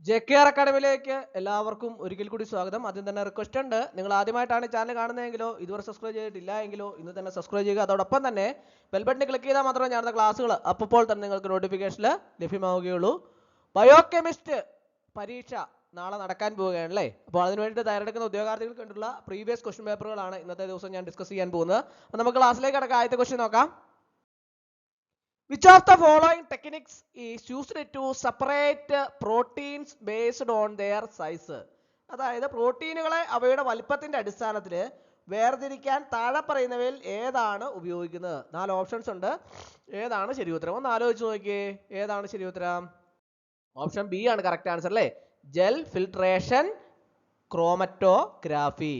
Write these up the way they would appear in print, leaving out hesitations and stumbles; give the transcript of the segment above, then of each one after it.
JKR അക്കാഡമിയിലേക്ക് എല്ലാവർക്കും ഒരിക്കൽ കൂടി സ്വാഗതം. ആദ്യം തന്നെ റിക്വസ്റ്റ് ഉണ്ട്, നിങ്ങൾ ആദ്യമായിട്ടാണ് ചാനൽ കാണുന്നതെങ്കിലോ ഇതുവരെ സബ്സ്ക്രൈബ് ചെയ്തിട്ടില്ല എങ്കിലോ ഇന്ന് തന്നെ സബ്സ്ക്രൈബ് ചെയ്യുക. അതോടൊപ്പം തന്നെ ബെൽ ബട്ടൺ ക്ലിക്ക് ചെയ്താൽ മാത്രമേ ഞാനത്തെ ക്ലാസ്സുകൾ അപ്പോൾ തന്നെ നിങ്ങൾക്ക് നോട്ടിഫിക്കേഷനിൽ ലഭ്യമാവുകയുള്ളൂ. ബയോകെമിസ്റ്റ് പരീക്ഷ നാളെ നടക്കാൻ പോവുകയാണ് അല്ലേ. അപ്പോൾ അതിന് വേണ്ടി തയ്യാറെടുക്കുന്ന ഉദ്യോഗാർത്ഥികൾക്ക് വേണ്ടിയുള്ള പ്രീവിയസ് ക്വസ്റ്റ്യൻ പേപ്പറുകളാണ് ഇന്നത്തെ ദിവസം ഞാൻ ഡിസ്കസ് ചെയ്യാൻ പോകുന്നത്. അപ്പോൾ നമുക്ക് ക്ലാസ്സിലേക്ക് കടക്കാം. ആദ്യത്തെ ക്വസ്റ്റ്യൻ നോക്കാം. Which of the following techniques is used to separate proteins based on their size? അതായത് പ്രോട്ടീനുകളെ അവയുടെ വലിപ്പത്തിന്റെ അടിസ്ഥാനത്തിൽ വേർതിരിക്കാൻ താഴെ പറയുന്നവയിൽ ഏതാണ് ഉപയോഗിക്കുന്നത്? 4 ഓപ്ഷൻസ് ഉണ്ട്. ഏതാണ് ശരി ഉത്തരം? ഒന്ന് ആലോചിച്ച് നോക്കിയേ, ഏതാണ് ശരി ഉത്തരം? ഓപ്ഷൻ ബി ആണ് കറക്റ്റ് ആൻസർ അല്ലേ. Gel filtration chromatography.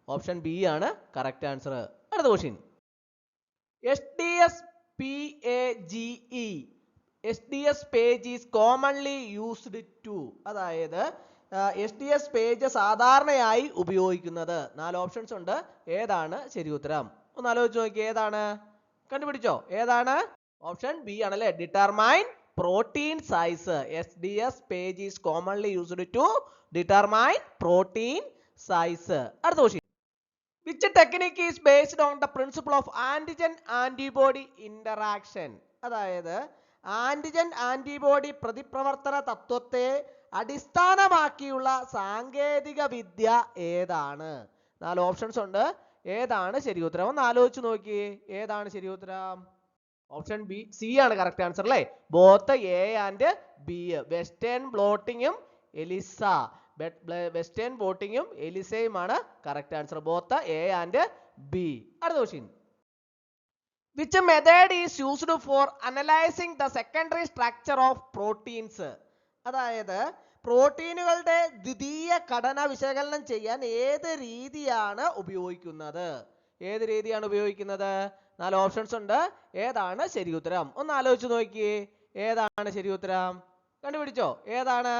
Option B ആണ് കറക്റ്റ് ആൻസർ. അടുത്ത question. SDS PAGE. SDS page is commonly used to. അതായത് SDS പേജ് സാധാരണയായി ഉപയോഗിക്കുന്നത്. 4 ഓപ്ഷൻസ് ഉണ്ട്. ഏതാണ് ശരി ഉത്തരം? ഒന്ന് ആലോചിച്ച് നോക്കി, ഏതാണ്? കണ്ടുപിടിച്ചോ, ഏതാണ്? ഓപ്ഷൻ ബി ആണല്ലേ, determine protein size. SDS page is commonly used to determine protein size. അടുത്ത question. Which technique is based on the principle of antigen antibody interaction? അതായത് ആന്റിജൻ ആന്റിബോഡി പ്രതിപ്രവർത്തന തത്വത്തെ അടിസ്ഥാനമാക്കിയുള്ള സാങ്കേതിക വിദ്യ ഏതാണ്? 4 ഓപ്ഷൻസ് ഉണ്ട്. ഏതാണ് ശരി ഉത്തരം? ഒന്ന് ആലോചിച്ച് നോക്കിയേ, ഏതാണ് ശരി ഉത്തരം? ഓപ്ഷൻ ബി സി ആണ് കറക്റ്റ് ആൻസർ അല്ലേ. Both A and B. Western ബ്ലോട്ടിങ്ങും എലിസ. വെസ്റ്റേൺ ബോട്ടിങ്ങും എലിസയുമാണ് correct answer. Both A and B. അടുത്ത question. Which method is used for analyzing the secondary structure of proteins? അതായത് പ്രോട്ടീനുകളുടെ ദ്വിതീയ ഘടന വിശകലനം ചെയ്യാൻ ഏത് രീതിയാണ് ഉപയോഗിക്കുന്നത്? ഏത് രീതിയാണ് ഉപയോഗിക്കുന്നത്? 4 ഓപ്ഷൻസ് ഉണ്ട്. ഏതാണ് ശരി ഉത്തരം? ഒന്ന് ആലോചിച്ച് നോക്കിയേ, ഏതാണ് ശരി ഉത്തരം? കണ്ടുപിടിച്ചോ, ഏതാണ്?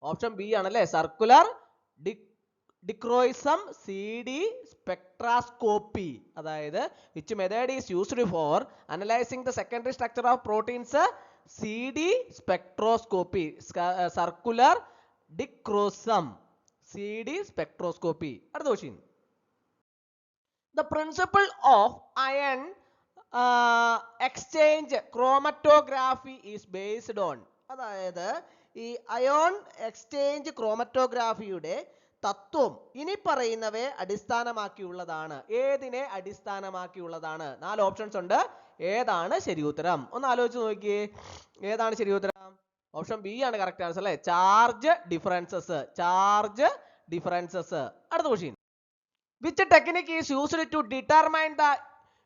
ഓപ്ഷൻ ബി ആണല്ലേ, സർക്കുലർ ഡിക്രോയിസം CD സ്പെക്ട്രാസ്കോപ്പി. അതായത് which method is used for analyzing the secondary structure of proteins? CD spectroscopy. Circular dichroism CD spectroscopy. അടുത്ത question. The principle of ion exchange chromatography is based on. അതായത് ഈ ion exchange ക്രോമറ്റോഗ്രാഫിയുടെ തത്വം ഇനി പറയുന്നവയെ അടിസ്ഥാനമാക്കിയുള്ളതാണ്. ഏതിനെ അടിസ്ഥാനമാക്കിയുള്ളതാണ്? 4 options ഉണ്ട്. ഏതാണ് ശരി ഉത്തരം? ഒന്ന് ആലോചിച്ച് നോക്കിയേ, ഏതാണ് ശരി ഉത്തരം? ഓപ്ഷൻ ബി ആണ് കറക്റ്റ് ആൻസർ അല്ലേ, ചാർജ് ഡിഫറൻസസ്. Charge differences. അടുത്ത question. Which technique is used to determine the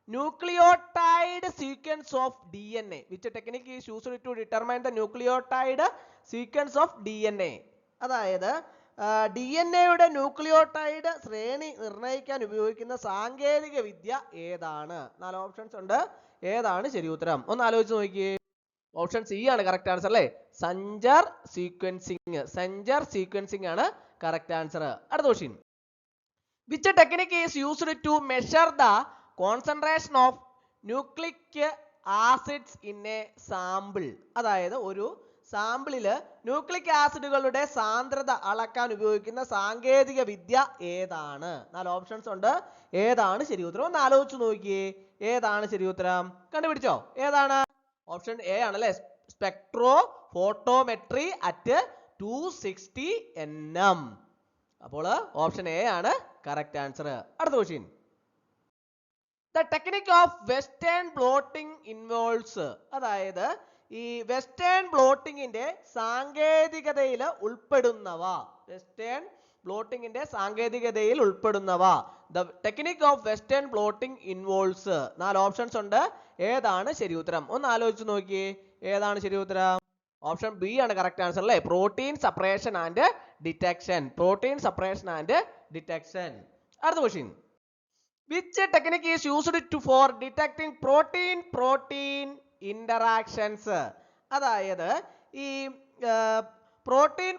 nucleotide sequence of DNA? Which technique is used to determine the nucleotide sequence of DNA? അതായത് DNA-യുടെ nucleotide ശ്രേണി നിർണ്ണയിക്കാൻ ഉപയോഗിക്കുന്ന സാങ്കേതിക വിദ്യ ഏതാണ്? 4 options ഉണ്ട്. ഏതാണ് ശരി ഉത്തരം? ഒന്ന് ആലോചിച്ച് നോക്കിയേ. ഓപ്ഷൻ സി ആണ് കറക്റ്റ് ആൻസർ അല്ലേ, സഞ്ചർ സീക്വൻസിങ്. സഞ്ചർ സീക്വൻസിങ് ആണ് കറക്റ്റ് ആൻസർ. അടുത്ത question. Which technique is used to measure the concentration of nucleic acids in a sample? അതായത് ഒരു സാമ്പിളില് ന്യൂക്ലിക് ആസിഡുകളുടെ സാന്ദ്രത അളക്കാൻ ഉപയോഗിക്കുന്ന സാങ്കേതിക വിദ്യ ഏതാണ്? 4 ഓപ്ഷൻസ് ഉണ്ട്. ഏതാണ് ശരി ഉത്തരം? ഒന്ന് ആലോചിച്ച് നോക്കിയേ, ഏതാണ് ശരി ഉത്തരം? കണ്ടുപിടിച്ചോ, ഏതാണ്? ഓപ്ഷൻ എ ആണല്ലേ, സ്പെക്ട്രോ ഫോട്ടോമെട്രി അറ്റ് 260 nm. അപ്പോൾ ഓപ്ഷൻ എ ആണ് കറക്റ്റ് ആൻസർ. അടുത്ത question. The technique of western blotting involves. അതായത് ഈ വെസ്റ്റേൺ ബ്ലോട്ടിങ്ങിന്റെ സാങ്കേതികതയിൽ ഉൾപ്പെടുന്നവ. വെസ്റ്റേൺ ബ്ലോട്ടിങ്ങിന്റെ സാങ്കേതികതയിൽ ഉൾപ്പെടുന്നവ. The technique of western blotting involves. 4 options ഉണ്ട്. ഏതാണ് ശരി ഉത്തരം? ഒന്ന് ആലോചിച്ച് നോക്കിയേ, ഏതാണ് ശരി ഉത്തരം? ഓപ്ഷൻ ബി ആണ് കറക്റ്റ് ആൻസർ അല്ലേ, protein separation and detection. Protein separation and detection. അടുത്ത question. Which technique is used for detecting protein interactions? അതായത് ഈ പ്രോട്ടീൻ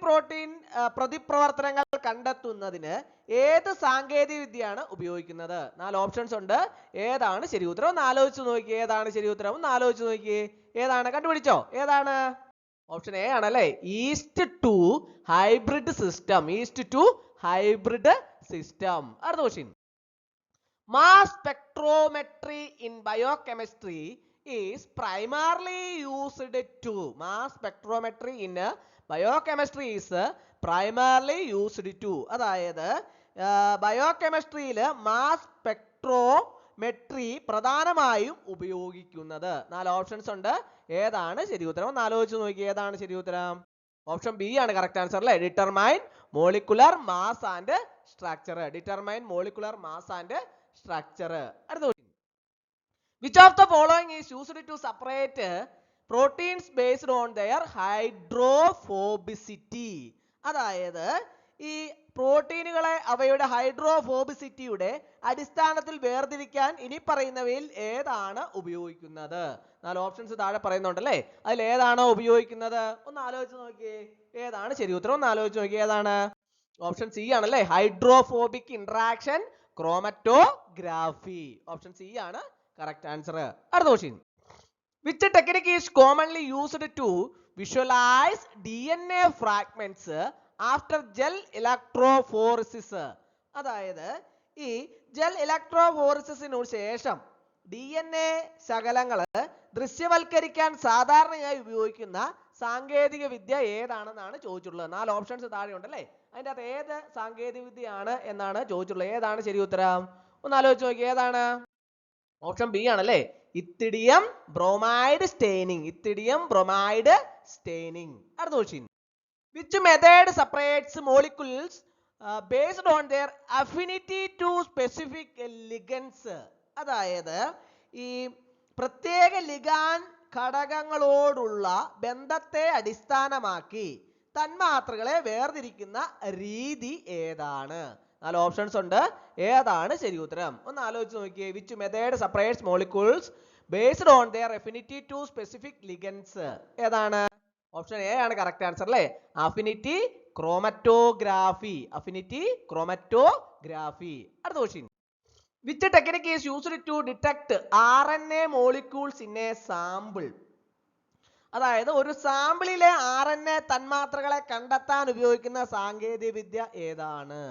പ്രതിപ്രവർത്തനങ്ങൾ കണ്ടെത്തുന്നതിന് ഏത് സാങ്കേതിക വിദ്യയാണ് ഉപയോഗിക്കുന്നത്? 4 ഓപ്ഷൻസ് ഉണ്ട്. ഏതാണ് ശരി ഉത്തരം? ഒന്ന് ആലോചിച്ച് നോക്കിയേ, ഏതാണ് ശരി ഉത്തരം? ഒന്ന് ആലോചിച്ച് നോക്കിയേ, ഏതാണ്? കണ്ടുപിടിച്ചോ, ഏതാണ്? ഓപ്ഷൻ എ ആണല്ലേ, east to hybrid system. East to hybrid system. അടുത്ത question. Mass spectrometry in biochemistry is primarily used to. Mass spectrometry in biochemistry is primarily used to. അതായത് ബയോകെമിസ്ട്രിയിൽ മാസ് സ്പെക്ട്രോമെട്രി പ്രധാനമായും ഉപയോഗിക്കുന്നത്. 4 ഓപ്ഷൻസ് ഉണ്ട്. ഏതാണ് ശരി ഉത്തരം? ഒന്ന് ആലോചിച്ച് നോക്കി, ഏതാണ് ശരി ഉത്തരം? ഓപ്ഷൻ ബി ആണ് കറക്റ്റ് ആൻസർ അല്ലേ, determine molecular mass and structure. Determine molecular mass and structure. അടുത്ത question. Which of the following is used to separate proteins based on their hydrophobicity? അതായത് ഈ പ്രോട്ടീനുകളെ അവയുടെ ഹൈഡ്രോഫോബിസിറ്റിയുടെ അടിസ്ഥാനത്തിൽ വേർതിരിക്കാൻ ഇനി പറയുന്നവയിൽ ഏതാണ് ഉപയോഗിക്കുന്നത്? 4 ഓപ്ഷൻസ് താഴെ പറയുന്നുണ്ടല്ലേ, അതിൽ ഏതാണോ ഉപയോഗിക്കുന്നത്? ഒന്ന് ആലോചിച്ച് നോക്കിയേ, ഏതാണ് ശരി ഉത്തരം? ഒന്ന് ആലോചിച്ച് നോക്കിയേ, ഏതാണ്? ഓപ്ഷൻ സി ആണല്ലേ, hydrophobic interaction chromatography. Option C ആണ് കറക്റ്റ് ആൻസർ. അടുത്ത question. Which technique is commonly used to visualize DNA fragments after gel electrophoresis? അതായത് ഈ ജെൽ ഇലക്ട്രോഫോറസിസിനു ശേഷം DNA ശകലങ്ങള് ദൃശ്യവൽക്കരിക്കാൻ സാധാരണയായി ഉപയോഗിക്കുന്ന സാങ്കേതിക വിദ്യ ഏതാണെന്നാണ് ചോദിച്ചിട്ടുള്ളത്. 4 ഓപ്ഷൻസ് താഴെ ഉണ്ടല്ലേ, അതിൻ്റെ അകത്ത് ഏത് സാങ്കേതിക വിദ്യയാണ് എന്നാണ് ചോദിച്ചിട്ടുള്ളത്. ഏതാണ് ശരി ഉത്തരം? ഒന്ന് ആലോചിച്ച് നോക്കി, ഏതാണ്? ഓപ്ഷൻ ബി ആണല്ലേ, ethidium bromide staining. Ethidium bromide staining. അടുത്ത question. Which method separates molecules based on their affinity to specific ligands? അതായത് ഈ പ്രത്യേക ലിഗാൻ ഘടകങ്ങളോടുള്ള ബന്ധത്തെ അടിസ്ഥാനമാക്കി തന്മാത്രകളെ വേർതിരിക്കുന്ന രീതി ഏതാണ്? 4 ഓപ്ഷൻസ് ഉണ്ട്. ഏതാണ് ശരി ഉത്തരം? ഒന്ന് ആലോചിച്ച് നോക്കിയേ. Which method separates molecules based on their affinity to specific ligands? ഏതാണ്? ഓപ്ഷൻ എ ആണ് കറക്റ്റ് ആൻസർ അല്ലേ, അഫിനിറ്റി ക്രോമറ്റോഗ്രാഫി. Affinity chromatography. അടുത്ത question. Which technique is used to detect RNA molecules in a sample? അതായത് ഒരു സാമ്പിളിലെ RNA തന്മാത്രകളെ കണ്ടെത്താൻ ഉപയോഗിക്കുന്ന സാങ്കേതിക വിദ്യ ഏതാണ്?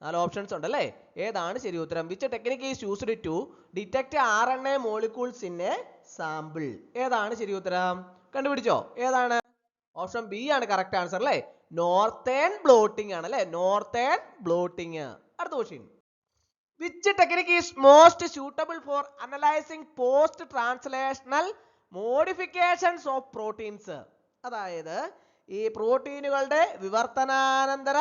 4 ഓപ്ഷൻസ് ഉണ്ടല്ലേ, ഏതാണ് ശരി ഉത്തരം? Which technique is used to detect RNA molecules in a sample? ഏതാണ് ശരി ഉത്തരം? കണ്ടുപിടിച്ചോ, ഏതാണ്? ഓപ്ഷൻ ബി ആണ് കറക്റ്റ് ആൻസർ അല്ലേ, നോർത്തേൺ ബ്ലോട്ടിംഗ് ആണ് അല്ലേ, നോർത്തേൺ ബ്ലോട്ടിംഗ്. അടുത്ത question. Which technique is most suitable for analyzing post translational modifications of proteins? അതായത് ഈ പ്രോട്ടീനുകളുടെ വിവർത്തനാനന്തര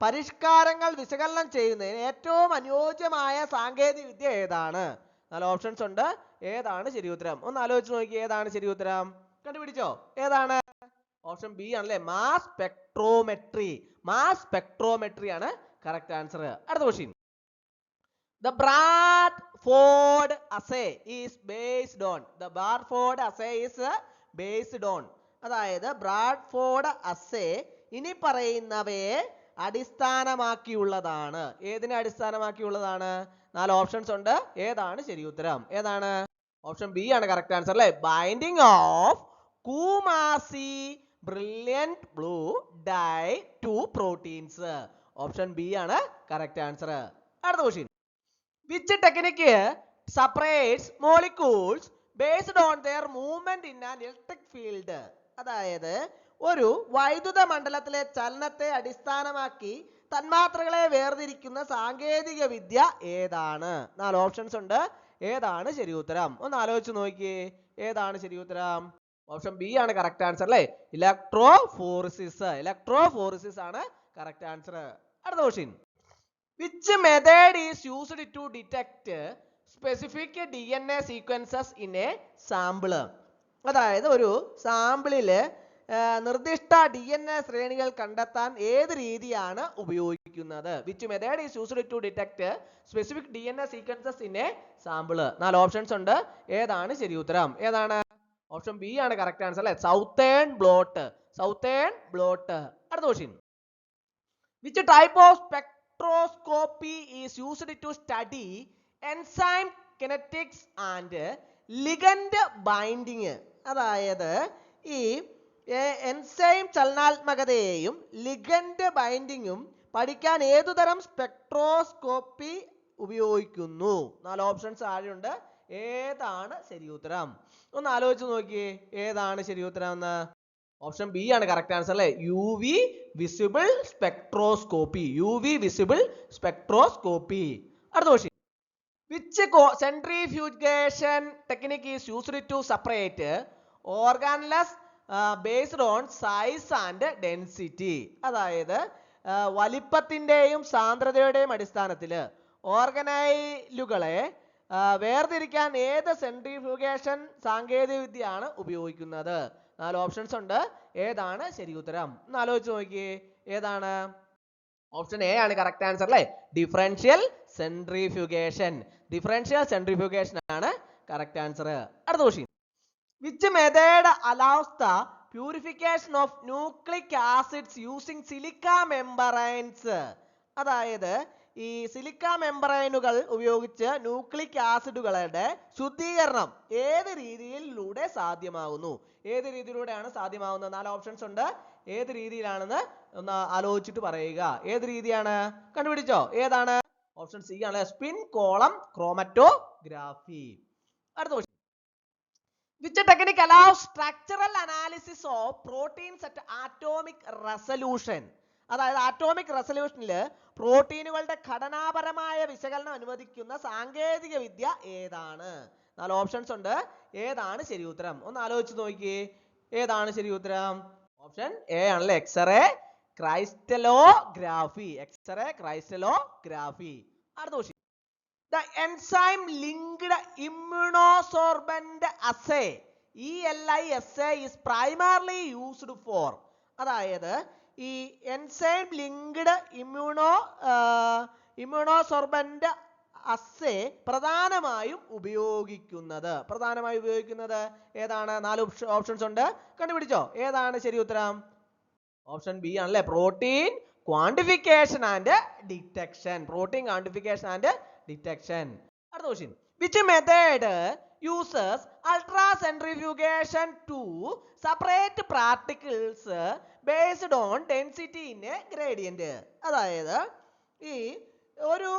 പരിഷ്കാരങ്ങൾ വിശകലനം ചെയ്യുന്നതിന് ഏറ്റവും അനുയോജ്യമായ സാങ്കേതിക വിദ്യ ഏതാണ്? 4 ഓപ്ഷൻസ് ഉണ്ട്. ഏതാണ് ശരി ഉത്തരം? ഒന്ന് ആലോചിച്ച് നോക്കി, ഏതാണ് ശരി ഉത്തരം? കണ്ടുപിടിച്ചോ, ഏതാണ്? ഓപ്ഷൻ ബി ആണല്ലേ, മാസ് സ്പെക്ട്രോമെട്രി. മാസ് സ്പെക്ട്രോമെട്രി ആണ് കറക്റ്റ് ആൻസർ. അടുത്ത question. The Bradford assay is based on. The Bradford assay is based on. അതായത് ബ്രാഡ്ഫോർഡ് അസേ ഇനി പറയുന്നവയെ അടിസ്ഥാനമാക്കിയുള്ളതാണ്. ഏതിനെ അടിസ്ഥാനമാക്കിയുള്ളതാണ്? 4 ഓപ്ഷൻസ് ഉണ്ട്. ഏതാണ് ശരി ഉത്തരം? ഏതാണ്? ഓപ്ഷൻ ബി ആണ് കറക്റ്റ് ആൻസർ അല്ലേ, binding of Coomassie brilliant blue dye to proteins. Option B ആണ് കറക്റ്റ് ആൻസർ. അടുത്ത question. Which technique separates molecules based on their movement in an electric field? അതായത് ഒരു വൈദ്യുത മണ്ഡലത്തിലെ ചലനത്തെ അടിസ്ഥാനമാക്കി തന്മാത്രകളെ വേർതിരിക്കുന്ന സാങ്കേതിക വിദ്യ ഏതാണ്? 4 ഓപ്ഷൻസ് ഉണ്ട്. ഏതാണ് ശരി ഉത്തരം? ഒന്ന് ആലോചിച്ച് നോക്കിയേ, ഏതാണ് ശരി ഉത്തരം? ഓപ്ഷൻ ബി ആണ് കറക്റ്റ് ആൻസർ അല്ലേ, ഇലക്ട്രോഫോറസിസ്. ഇലക്ട്രോഫോറസിസ് ആണ് കറക്റ്റ് ആൻസർ. അടുത്ത question. Which method is used to detect specific DNA sequences in a sample? അതായത് ഒരു സാമ്പിളില് നിർദ്ദിഷ്ട DNA ശ്രേണികൾ കണ്ടെത്താൻ ഏത് രീതിയാണ് ഉപയോഗിക്കുന്നത്? Which method is used to detect specific DNA sequences in a sample? 4 options ഉണ്ട്. ഏതാണ് ശരി ഉത്തരം? ഏതാണ്? ഓപ്ഷൻ ബി ആണ് കറക്റ്റ് ആൻസർ അല്ലേ, സൗത്തേൺ ബ്ലോട്ട്. Southern blot. അടുത്ത question. Which type of spectroscopy is used to study enzyme kinetics and ligand binding? അതായത് ഈ എൻസൈം ചലനാത്മകതയെയും ലിഗൻഡ് ബൈൻഡിങ്ങും പഠിക്കാൻ ഏതുതരം സ്പെക്ട്രോസ്കോപ്പി ഉപയോഗിക്കുന്നു? 4 ഓപ്ഷൻസ് ആഴെയുണ്ട്. ഏതാണ് ശരി ഉത്തരം? ഒന്ന് ആലോചിച്ച് നോക്കിയേ, ഏതാണ് ശരി ഉത്തരം എന്ന്. ഓപ്ഷൻ ബി ആണ് കറക്റ്റ് ആൻസർ അല്ലേ? U V visible spectroscopy. U V visible spectroscopy. അടുത്ത question. Which centrifugation technique is used to separate organelles based on size and density? അതായത് വലിപ്പത്തിന്റെയും സാന്ദ്രതയുടെയും അടിസ്ഥാനത്തിൽ ഓർഗനൈലുകളെ വേർതിരിക്കാൻ ഏത് സെൻട്രിഫ്യൂഗേഷൻ സാങ്കേതിക വിദ്യയാണ് ഉപയോഗിക്കുന്നത്? 4 ഓപ്ഷൻസ് ഉണ്ട്. ഏതാണ് ശരി ഉത്തരം? ഒന്ന് ആലോചിച്ച് നോക്കിയേ, ഏതാണ്? ഓപ്ഷൻ എ ആണ് കറക്റ്റ് ആൻസർ അല്ലേ? Differential centrifugation. ഡിഫറൻഷ്യൽ സെൻട്രിഫ്യൂഗേഷൻ ആണ് കറക്റ്റ് ആൻസർ. അടുത്ത question. Which method allows the purification of nucleic acids using silica membranes? അതായത് ഈ സിലിക്ക മെമ്പറൈനുകൾ ഉപയോഗിച്ച് ന്യൂക്ലിക് ആസിഡുകളുടെ ശുദ്ധീകരണം ഏത് രീതിയിലൂടെ സാധ്യമാകുന്നു? ഏത് രീതിയിലൂടെയാണ് സാധ്യമാകുന്നത്? 4 ഓപ്ഷൻസ് ഉണ്ട്. ഏത് രീതിയിലാണെന്ന് ഒന്ന് ആലോചിച്ചിട്ട് പറയുക. ഏത് രീതിയാണ്? കണ്ടുപിടിച്ചോ? ഏതാണ്? ഓപ്ഷൻ സി ആണ്, സ്പിൻ കോളം ക്രോമറ്റോഗ്രാഫി. അടുത്ത question. Which technique allows structural analysis of proteins at atomic resolution? അതായത് ആറ്റോമിക് റെസല്യൂഷനിൽ പ്രോട്ടീനുകളുടെ ഘടനാപരമായ വിശകലനം അനുവദിക്കുന്ന സാങ്കേതിക വിദ്യ ഏതാണ്? 4 ഓപ്ഷൻസ് ഉണ്ട്. ഏതാണ് ശരി ഉത്തരം? ഒന്ന് ആലോചിച്ച് നോക്കിയേ, ഏതാണ് ശരി ഉത്തരം? ഓപ്ഷൻ എ ആണല്ലേ, എക്സ്റേ ക്രൈസ്റ്റലോഗ്രാഫി. എക്സ്റേ ക്രൈസ്റ്റലോഗ്രാഫി. അടുത്ത question. The enzyme linked immunosorbent assay ELISA is primarily used for? അതായത് ഈ എൻസൈം ലിങ്ക്ഡ് ഇമ്മ്യൂണോസോർബന്റ് അസ്സേ പ്രധാനമായും ഉപയോഗിക്കുന്നത് ഏതാണ്? 4 ഓപ്ഷൻസ് ഉണ്ട്. കണ്ടുപിടിച്ചോ? ഏതാണ് ശരി ഉത്തരം? ഓപ്ഷൻ ബി ആണല്ലേ, protein quantification and detection. Protein quantification and detection. അടുത്ത question. Which method uses ultracentrifugation to separate particles based on density in a gradient? അതായത് ഈ ഒരു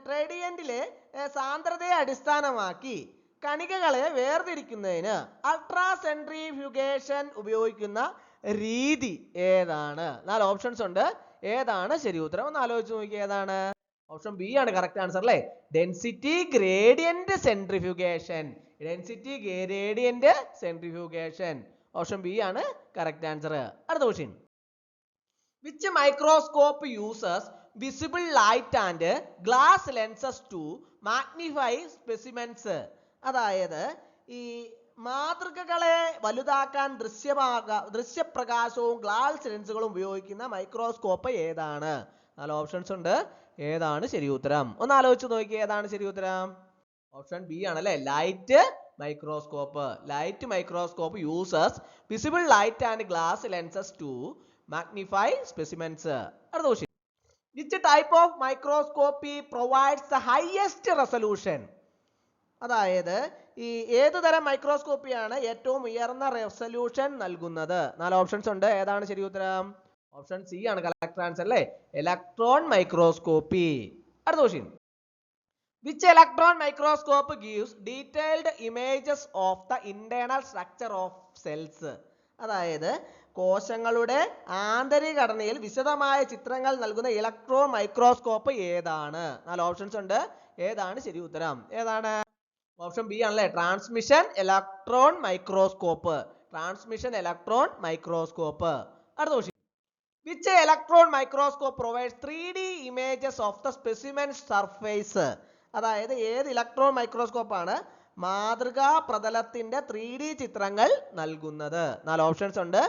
ട്രേഡിയന്റിലെ സാന്ദ്രതയെ അടിസ്ഥാനമാക്കി കണികകളെ വേർതിരിക്കുന്നതിന് അൾട്രാസെൻട്രിഫ്യൂഗേഷൻ ഉപയോഗിക്കുന്ന രീതി ഏതാണ്? 4 ഓപ്ഷൻസ് ഉണ്ട്. ഏതാണ് ശരി ഉത്തരം? ഒന്ന് ആലോചിച്ച് നോക്കി, ഏതാണ്? ഓപ്ഷൻ ബി ആണ് കറക്റ്റ് ആൻസർ അല്ലേ, density gradient centrifugation. Density gradient centrifugation. Option B ആണ് കറക്റ്റ് ആൻസർ. അടുത്ത question. Which microscope uses visible light and glass lenses to magnify specimens? അതായത് ഈ മാതൃകകളെ വലുതാക്കാൻ ദൃശ്യപ്രകാശവും ഗ്ലാസ് ലെൻസുകളും ഉപയോഗിക്കുന്ന മൈക്രോസ്കോപ്പ് ഏതാണ്? 4 ഓപ്ഷൻസ് ഉണ്ട്. ഏതാണ് ശരി ഉത്തരം? ഒന്ന് ആലോചിച്ച് നോക്കി, ഏതാണ് ശരി ഉത്തരം? ഓപ്ഷൻ ബി ആണല്ലേ, light microscope. Light microscope uses visible light and glass lenses to magnify specimens. അടുത്ത question. Which type of microscopy provides the highest resolution? അതായത് ഈ ഏതു തരം മൈക്രോസ്കോപ്പിയാണ് ഏറ്റവും ഉയർന്ന റെസൊല്യൂഷൻ നൽകുന്നത്? 4 ഓപ്ഷൻസ് ഉണ്ട്. ഏതാണ് ശരി ഉത്തരം? ഓപ്ഷൻ സി ആണ് കറക്റ്റ് ആൻസർ അല്ലേ, ഇലക്ട്രോൺ മൈക്രോസ്കോപ്പി. അടുത്ത question. Which electron microscope gives detailed images of the internal structure of cells? അതായത് കോശങ്ങളുടെ ആന്തരിക ഘടനയിൽ വിശദമായ ചിത്രങ്ങൾ നൽകുന്ന ഇലക്ട്രോൺ മൈക്രോസ്കോപ്പ് ഏതാണ്? 4 ഓപ്ഷൻസ് ഉണ്ട്. ഏതാണ് ശരി ഉത്തരം? ഏതാണ്? ഓപ്ഷൻ ബി ആണല്ലേ, transmission electron microscope. Transmission electron microscope. അടുത്ത question. Which electron microscope provides 3D images of the specimen surface? അതായത് ഏത് ഇലക്ട്രോൺ മൈക്രോസ്കോപ്പ് ആണ് മാതൃകാ പ്രതലത്തിന്റെ 3D ചിത്രങ്ങൾ നൽകുന്നത്? 4 ഓപ്ഷൻസ് ഉണ്ട്.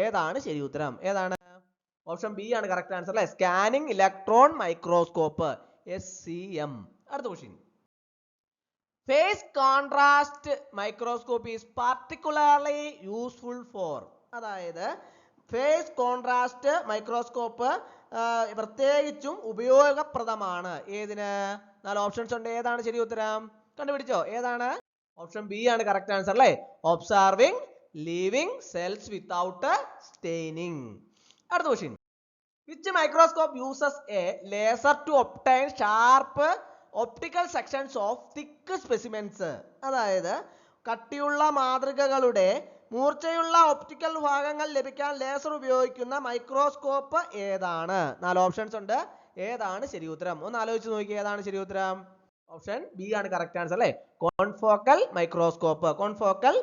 ഏതാണ് ശരി ഉത്തരം? ഏതാണ്? ഓപ്ഷൻ ബി ആണ് കറക്റ്റ് ആൻസർ അല്ലേ, സ്കാനിങ് ഇലക്ട്രോൺ മൈക്രോസ്കോപ്പ്, SCM. അടുത്ത question. Phase contrast microscopy is particularly useful for? അതായത് ഫേസ് കോൺട്രാസ്റ്റ് മൈക്രോസ്കോപ്പ് പ്രത്യേകിച്ചും ഉപയോഗപ്രദമാണ് ഏതിന്? 4 ഓപ്ഷൻസ് ഉണ്ട്. ഏതാണ് ശരി ഉത്തരം? കണ്ടുപിടിച്ചോ? ഏതാണ്? ഓപ്ഷൻ ബി ആണ് കറക്റ്റ് ആൻസർ അല്ലേ. Observing living cells without staining. അടുത്ത question. Which microscope uses a laser to obtain sharp optical sections of thick specimens? അതായത് കട്ടിയുള്ള മാതൃകകളുടെ മൂർച്ചയുള്ള ഒപ്റ്റിക്കൽ ഭാഗങ്ങൾ ലഭിക്കാൻ ലേസർ ഉപയോഗിക്കുന്ന മൈക്രോസ്കോപ്പ് ഏതാണ്? 4 ഓപ്ഷൻസ് ഉണ്ട്. ഏതാണ് ശരി ഉത്തരം? ഒന്ന് ആലോചിച്ച് നോക്കി, ഏതാണ് ശരി ഉത്തരം? ഓപ്ഷൻ ബി ആണ് കറക്റ്റ് ആൻസർ അല്ലേ. Confocal microscope. Confocal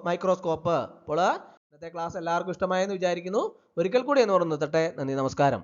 microscope. അപ്പോൾ ഇന്നത്തെ ക്ലാസ് എല്ലാവർക്കും ഇഷ്ടമായെന്ന് വിചാരിക്കുന്നു. ഒരിക്കൽ കൂടി എന്ന് പറഞ്ഞു നിർത്തട്ടെ. നന്ദി, നമസ്കാരം.